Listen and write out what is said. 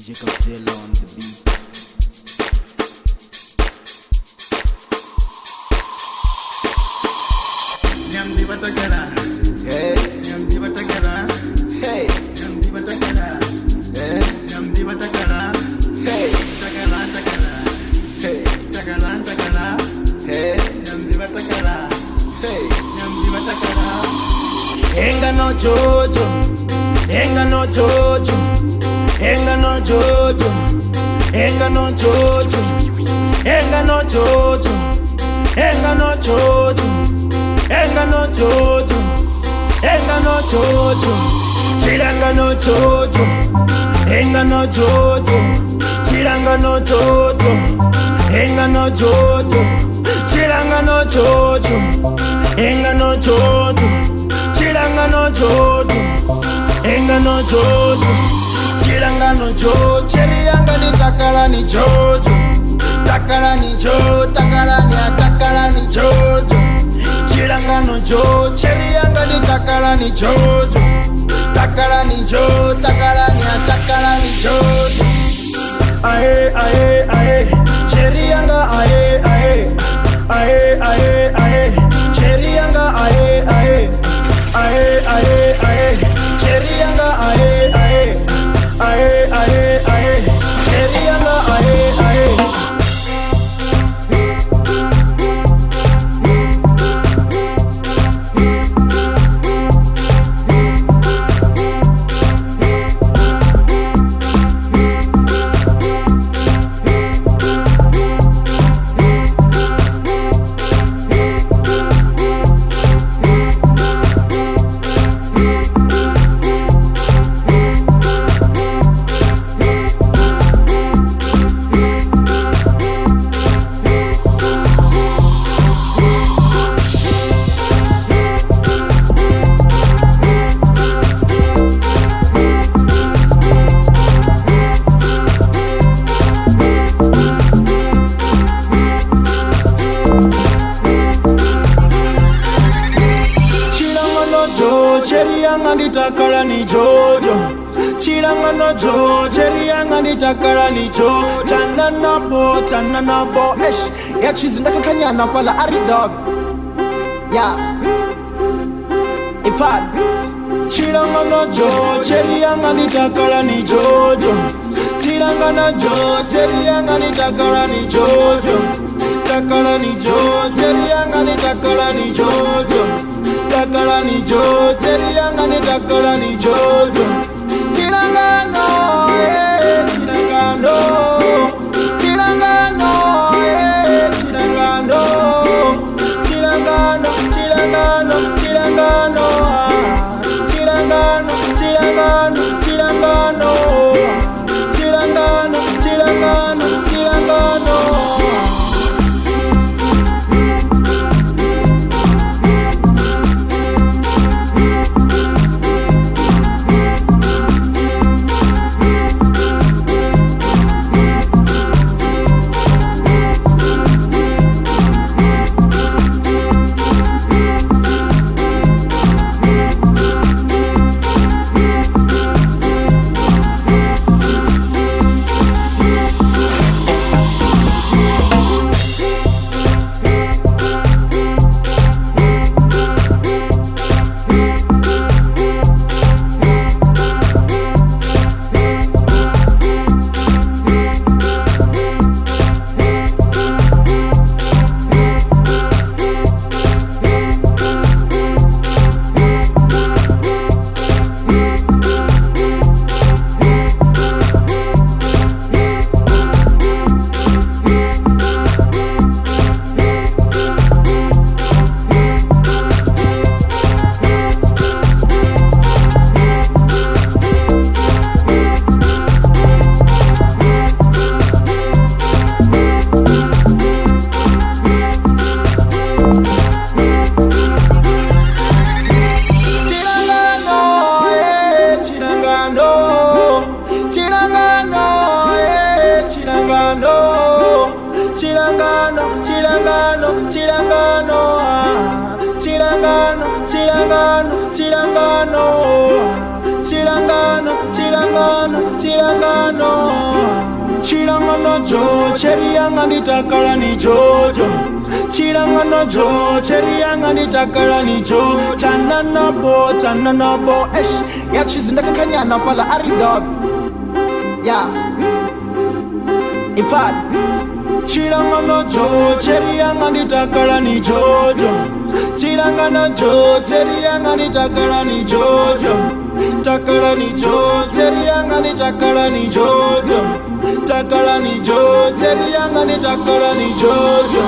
DJ Godzilla on the beat. Nyamdi batakara, Hey, nyamdi batakara, hey, nyamdi batakara, hey, nyamdi batakara, hey, takara takara, hey, takara takara, hey, nyamdi batakara, hey. nyamdi batakara. Enga no jojo, enga no jojo, enga no jojo, enga no jojo, enga no jojo, enga no jojo, enga no jojo, enga no jojo, chiranga no jojo, enga no jojo, chiranga no jojo, enga no jojo, chiranga no jojo, enga no jojo. Chiranga no jojo, enga no jojo. Chiranga no jojo, chirianga ni takara ni jojo. Takara ni jojo, takara ni jojo. Chiranga no jojo, chirianga ni takara ni jojo. Takara ni jojo, takara ni jojo. Ae ae ae, chirianga ae ae. Ae ae ae, chirianga ae ae. Ae ae ae, cherianga ae ae, ae ae ae, cherianga ae ae. Cherianga ni takara ni jojo. Chiranga no jo, cherianga ni takara ni jo. Tanana bo, hesh. Ya chizinda kakanyana pala ari dog. Yeah. Ifad. Chiranga no jo, cherianga ni takara ni jojo. Chiranga no jo, cherianga ni takara ni jojo. Takara ni jo, cherianga ni takara ni jojo. Takara ni jojo, cherianga ni takara ni jojo. Chiranga no, chiranga no. Chiranga no, chiranga no. Chiranga no, chiranga no, chiranga no. Chiranga no, chiranga no, chiranga no. Chiranga no, chiranga no, chiranga no. Chirangano, chirangano, chirangano, chirangano, chirangano, chirangano, chirangano, chirangano. chilangano jo cheri yanga nitakala ni jojo chilangano jo cheri yanga nitakala ni jo chananabo esh yachizinda kakanyana pala aridab ya ifad chilangano jo cheri yanga nitakala ni jojo chilangano jo cheri yanga nitakala ni jojo takala ni jo cheri yanga nitakala ni jojo takala ni jo cheri yanga nitakala ni jojo